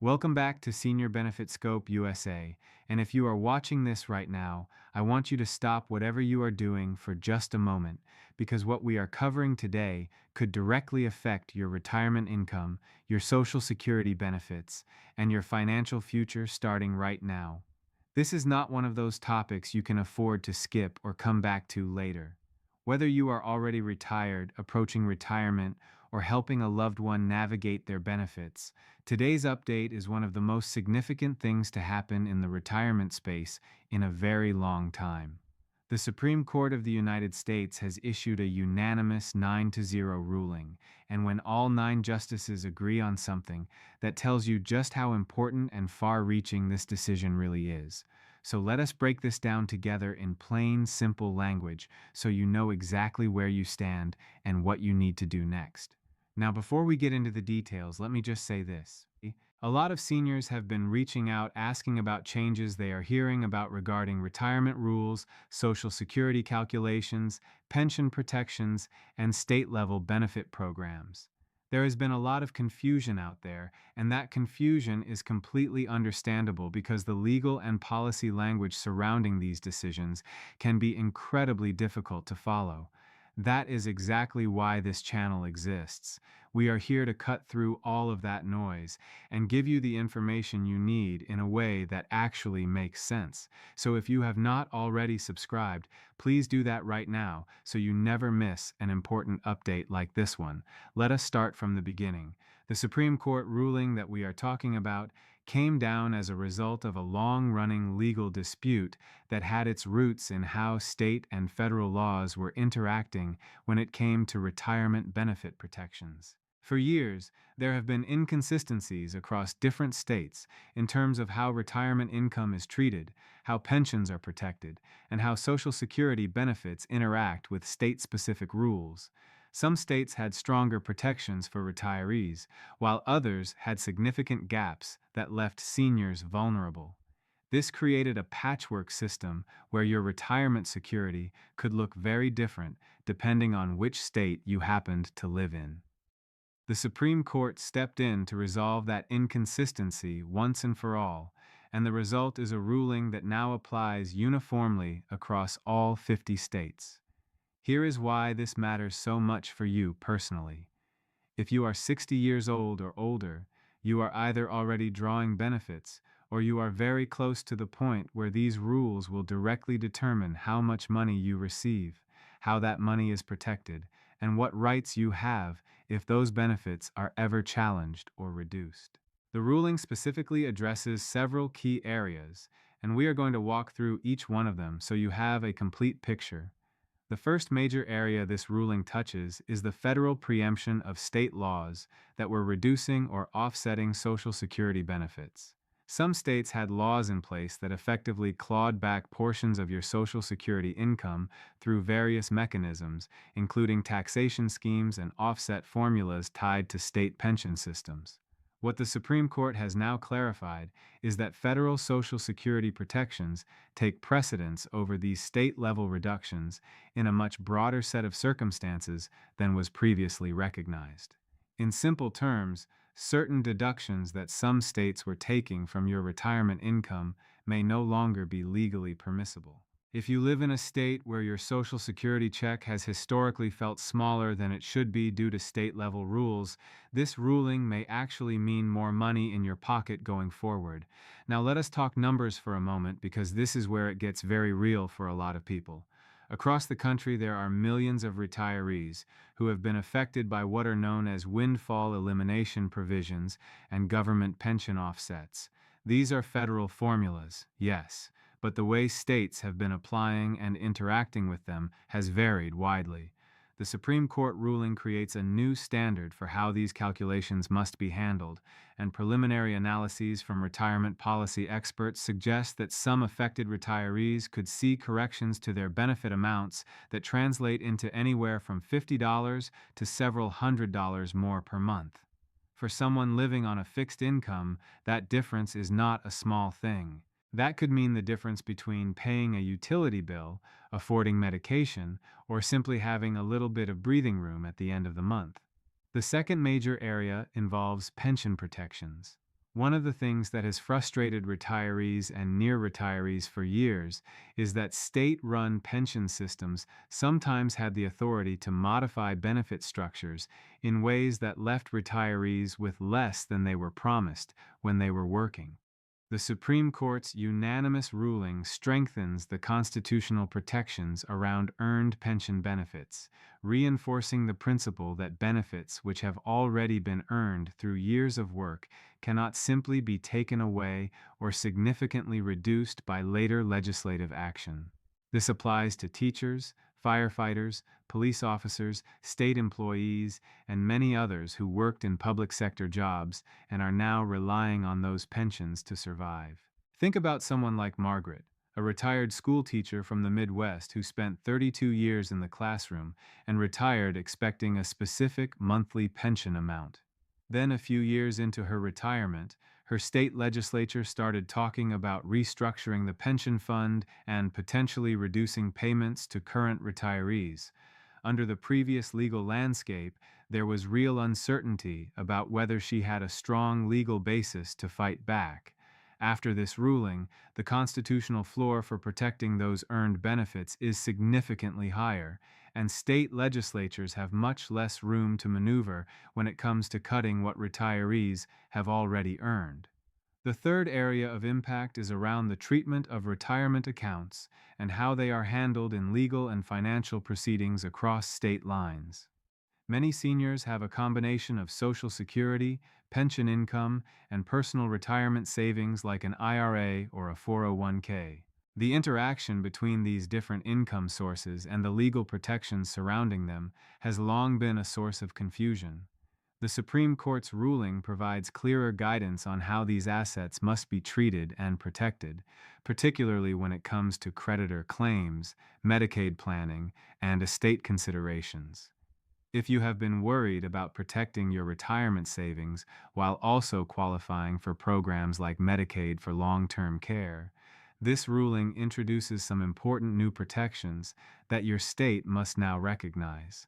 Welcome back to Senior Benefit Scope USA. And if you are watching this right now, I want you to stop whatever you are doing for just a moment, because what we are covering today could directly affect your retirement income, your Social Security benefits, and your financial future starting right now. This is not one of those topics you can afford to skip or come back to later. Whether you are already retired, approaching retirement, or helping a loved one navigate their benefits, today's update is one of the most significant things to happen in the retirement space in a very long time. The Supreme Court of the United States has issued a unanimous 9-0 ruling, and when all 9 justices agree on something, that tells you just how important and far-reaching this decision really is. So let us break this down together in plain, simple language so you know exactly where you stand and what you need to do next. Now, before we get into the details, let me just say this. A lot of seniors have been reaching out asking about changes they are hearing about regarding retirement rules, Social Security calculations, pension protections, and state-level benefit programs. There has been a lot of confusion out there, and that confusion is completely understandable because the legal and policy language surrounding these decisions can be incredibly difficult to follow. That is exactly why this channel exists. We are here to cut through all of that noise and give you the information you need in a way that actually makes sense. So if you have not already subscribed, please do that right now so you never miss an important update like this one. Let us start from the beginning. The Supreme Court ruling that we are talking about came down as a result of a long-running legal dispute that had its roots in how state and federal laws were interacting when it came to retirement benefit protections. For years, there have been inconsistencies across different states in terms of how retirement income is treated, how pensions are protected, and how Social Security benefits interact with state-specific rules. Some states had stronger protections for retirees, while others had significant gaps that left seniors vulnerable. This created a patchwork system where your retirement security could look very different depending on which state you happened to live in. The Supreme Court stepped in to resolve that inconsistency once and for all, and the result is a ruling that now applies uniformly across all 50 states. Here is why this matters so much for you personally. If you are 60 years old or older, you are either already drawing benefits or you are very close to the point where these rules will directly determine how much money you receive, how that money is protected, and what rights you have if those benefits are ever challenged or reduced. The ruling specifically addresses several key areas, and we are going to walk through each one of them so you have a complete picture. The first major area this ruling touches is the federal preemption of state laws that were reducing or offsetting Social Security benefits. Some states had laws in place that effectively clawed back portions of your Social Security income through various mechanisms, including taxation schemes and offset formulas tied to state pension systems. What the Supreme Court has now clarified is that federal Social Security protections take precedence over these state-level reductions in a much broader set of circumstances than was previously recognized. In simple terms, certain deductions that some states were taking from your retirement income may no longer be legally permissible. If you live in a state where your Social Security check has historically felt smaller than it should be due to state-level rules, this ruling may actually mean more money in your pocket going forward. Now let us talk numbers for a moment because this is where it gets very real for a lot of people. Across the country, there are millions of retirees who have been affected by what are known as windfall elimination provisions and government pension offsets. These are federal formulas, yes, but the way states have been applying and interacting with them has varied widely. The Supreme Court ruling creates a new standard for how these calculations must be handled, and preliminary analyses from retirement policy experts suggest that some affected retirees could see corrections to their benefit amounts that translate into anywhere from $50 to several $100s more per month. For someone living on a fixed income, that difference is not a small thing. That could mean the difference between paying a utility bill, affording medication, or simply having a little bit of breathing room at the end of the month. The second major area involves pension protections. One of the things that has frustrated retirees and near retirees for years is that state run pension systems sometimes had the authority to modify benefit structures in ways that left retirees with less than they were promised when they were working. The Supreme Court's unanimous ruling strengthens the constitutional protections around earned pension benefits, reinforcing the principle that benefits which have already been earned through years of work cannot simply be taken away or significantly reduced by later legislative action. This applies to teachers, firefighters, police officers, state employees, and many others who worked in public sector jobs and are now relying on those pensions to survive. Think about someone like Margaret, a retired school teacher from the Midwest who spent 32 years in the classroom and retired expecting a specific monthly pension amount. Then, a few years into her retirement, her state legislature started talking about restructuring the pension fund and potentially reducing payments to current retirees. Under the previous legal landscape, there was real uncertainty about whether she had a strong legal basis to fight back. After this ruling, the constitutional floor for protecting those earned benefits is significantly higher, and state legislatures have much less room to maneuver when it comes to cutting what retirees have already earned. The third area of impact is around the treatment of retirement accounts and how they are handled in legal and financial proceedings across state lines. Many seniors have a combination of Social Security, pension income, and personal retirement savings like an IRA or a 401k. The interaction between these different income sources and the legal protections surrounding them has long been a source of confusion. The Supreme Court's ruling provides clearer guidance on how these assets must be treated and protected, particularly when it comes to creditor claims, Medicaid planning, and estate considerations. If you have been worried about protecting your retirement savings while also qualifying for programs like Medicaid for long-term care, this ruling introduces some important new protections that your state must now recognize.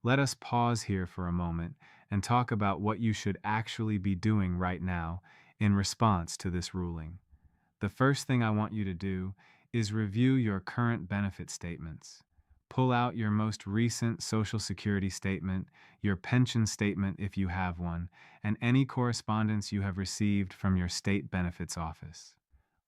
Let us pause here for a moment and talk about what you should actually be doing right now in response to this ruling. The first thing I want you to do is review your current benefit statements. Pull out your most recent Social Security statement, your pension statement if you have one, and any correspondence you have received from your state benefits office.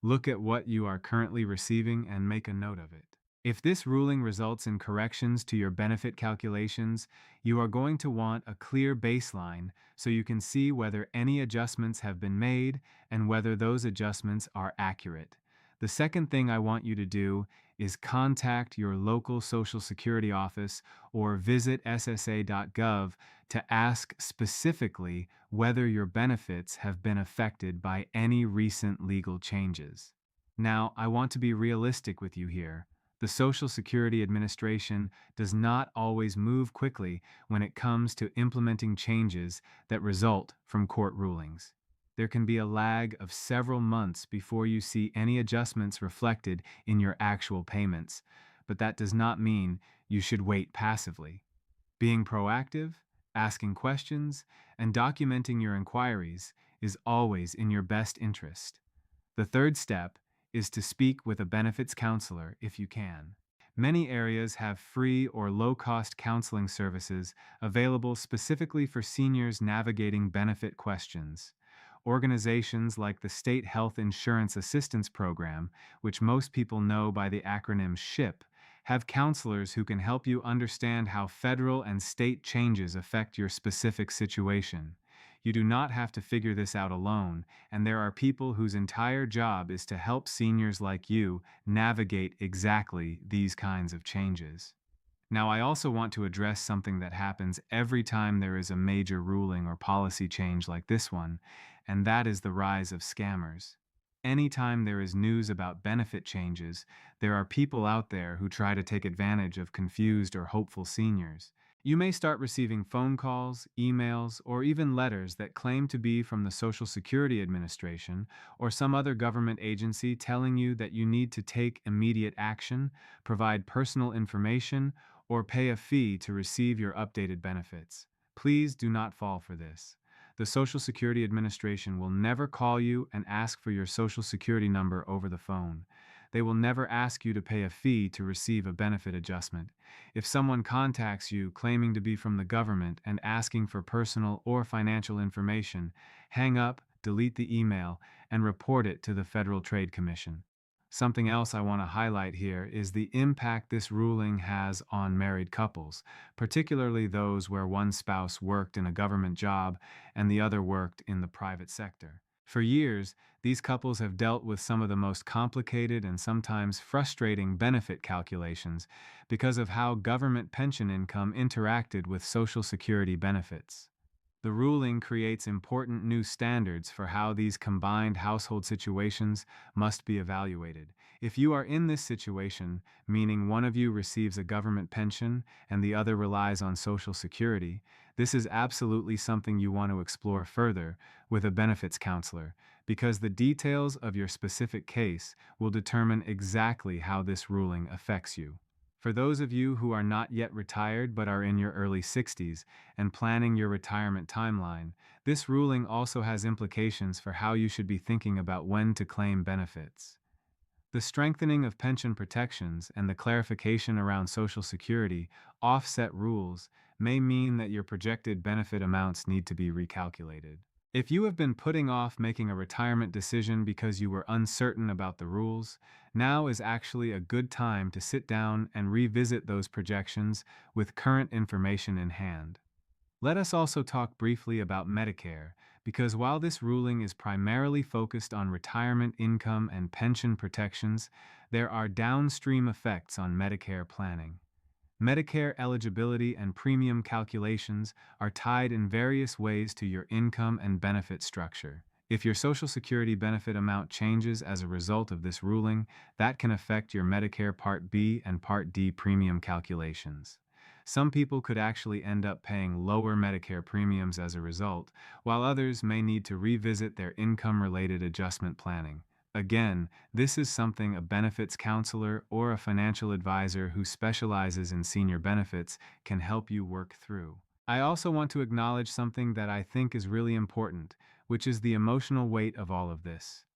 Look at what you are currently receiving and make a note of it. If this ruling results in corrections to your benefit calculations, you are going to want a clear baseline so you can see whether any adjustments have been made and whether those adjustments are accurate. The second thing I want you to do is contact your local Social Security office or visit ssa.gov to ask specifically whether your benefits have been affected by any recent legal changes. Now, I want to be realistic with you here. The Social Security Administration does not always move quickly when it comes to implementing changes that result from court rulings. There can be a lag of several months before you see any adjustments reflected in your actual payments, but that does not mean you should wait passively. Being proactive, asking questions, and documenting your inquiries is always in your best interest. The third step is to speak with a benefits counselor if you can. Many areas have free or low-cost counseling services available specifically for seniors navigating benefit questions. Organizations like the State Health Insurance Assistance Program, which most people know by the acronym SHIP, have counselors who can help you understand how federal and state changes affect your specific situation. You do not have to figure this out alone, and there are people whose entire job is to help seniors like you navigate exactly these kinds of changes. Now, I also want to address something that happens every time there is a major ruling or policy change like this one, and that is the rise of scammers. Anytime there is news about benefit changes, there are people out there who try to take advantage of confused or hopeful seniors. You may start receiving phone calls, emails, or even letters that claim to be from the Social Security Administration or some other government agency telling you that you need to take immediate action, provide personal information, or pay a fee to receive your updated benefits. Please do not fall for this. The Social Security Administration will never call you and ask for your Social Security number over the phone. They will never ask you to pay a fee to receive a benefit adjustment. If someone contacts you claiming to be from the government and asking for personal or financial information, hang up, delete the email, and report it to the Federal Trade Commission. Something else I want to highlight here is the impact this ruling has on married couples, particularly those where one spouse worked in a government job and the other worked in the private sector. For years, these couples have dealt with some of the most complicated and sometimes frustrating benefit calculations because of how government pension income interacted with Social Security benefits. The ruling creates important new standards for how these combined household situations must be evaluated. If you are in this situation, meaning one of you receives a government pension and the other relies on Social Security, this is absolutely something you want to explore further with a benefits counselor, because the details of your specific case will determine exactly how this ruling affects you. For those of you who are not yet retired but are in your early 60s and planning your retirement timeline, this ruling also has implications for how you should be thinking about when to claim benefits. The strengthening of pension protections and the clarification around Social Security offset rules may mean that your projected benefit amounts need to be recalculated. If you have been putting off making a retirement decision because you were uncertain about the rules, now is actually a good time to sit down and revisit those projections with current information in hand. Let us also talk briefly about Medicare, because while this ruling is primarily focused on retirement income and pension protections, there are downstream effects on Medicare planning. Medicare eligibility and premium calculations are tied in various ways to your income and benefit structure. If your Social Security benefit amount changes as a result of this ruling, that can affect your Medicare Part B and Part D premium calculations. Some people could actually end up paying lower Medicare premiums as a result, while others may need to revisit their income-related adjustment planning. Again, this is something a benefits counselor or a financial advisor who specializes in senior benefits can help you work through. I also want to acknowledge something that I think is really important, which is the emotional weight of all of this.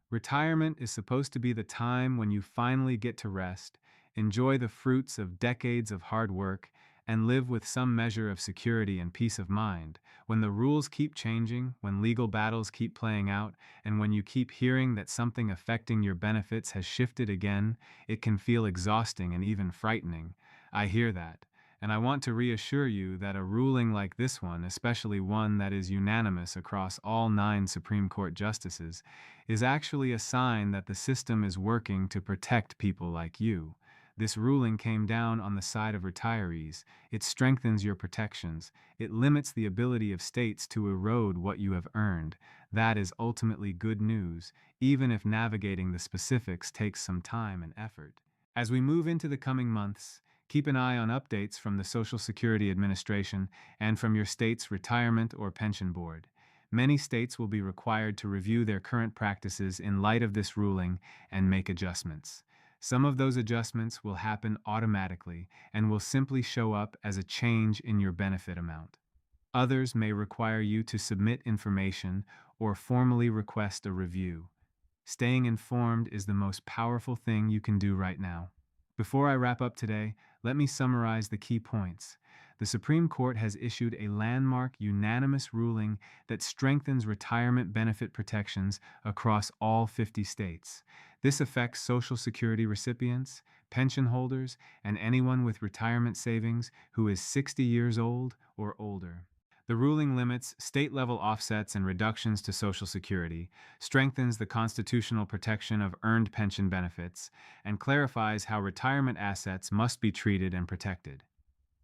Retirement is supposed to be the time when you finally get to rest, enjoy the fruits of decades of hard work, and live with some measure of security and peace of mind. When the rules keep changing, when legal battles keep playing out, and when you keep hearing that something affecting your benefits has shifted again, it can feel exhausting and even frightening. I hear that. And I want to reassure you that a ruling like this one, especially one that is unanimous across all 9 Supreme Court justices, is actually a sign that the system is working to protect people like you. This ruling came down on the side of retirees. It strengthens your protections. It limits the ability of states to erode what you have earned. That is ultimately good news, even if navigating the specifics takes some time and effort. As we move into the coming months, keep an eye on updates from the Social Security Administration and from your state's retirement or pension board. Many states will be required to review their current practices in light of this ruling and make adjustments. Some of those adjustments will happen automatically and will simply show up as a change in your benefit amount. Others may require you to submit information or formally request a review. Staying informed is the most powerful thing you can do right now. Before I wrap up today, let me summarize the key points. The Supreme Court has issued a landmark unanimous ruling that strengthens retirement benefit protections across all 50 states. This affects Social Security recipients, pension holders, and anyone with retirement savings who is 60 years old or older. The ruling limits state-level offsets and reductions to Social Security, strengthens the constitutional protection of earned pension benefits, and clarifies how retirement assets must be treated and protected.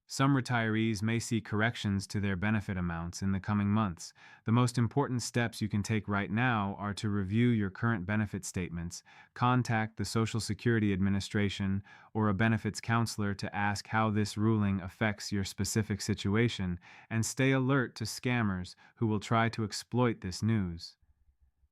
Some retirees may see corrections to their benefit amounts in the coming months. The most important steps you can take right now are to review your current benefit statements, contact the Social Security Administration or a benefits counselor to ask how this ruling affects your specific situation, and stay alert to scammers who will try to exploit this news.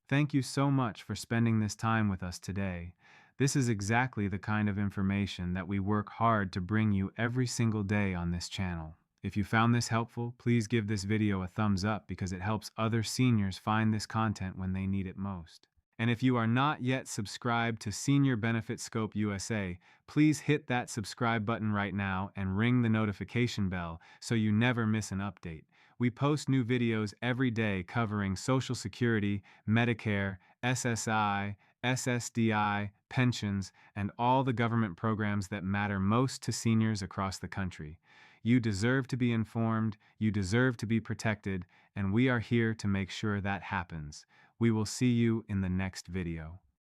Thank you so much for spending this time with us today. This is exactly the kind of information that we work hard to bring you every single day on this channel. If you found this helpful, please give this video a thumbs up because it helps other seniors find this content when they need it most. And if you are not yet subscribed to Senior Benefit Scope USA, please hit that subscribe button right now and ring the notification bell so you never miss an update. We post new videos every day covering Social Security, Medicare, SSI, SSDI, pensions, and all the government programs that matter most to seniors across the country. You deserve to be informed, you deserve to be protected, and we are here to make sure that happens. We will see you in the next video.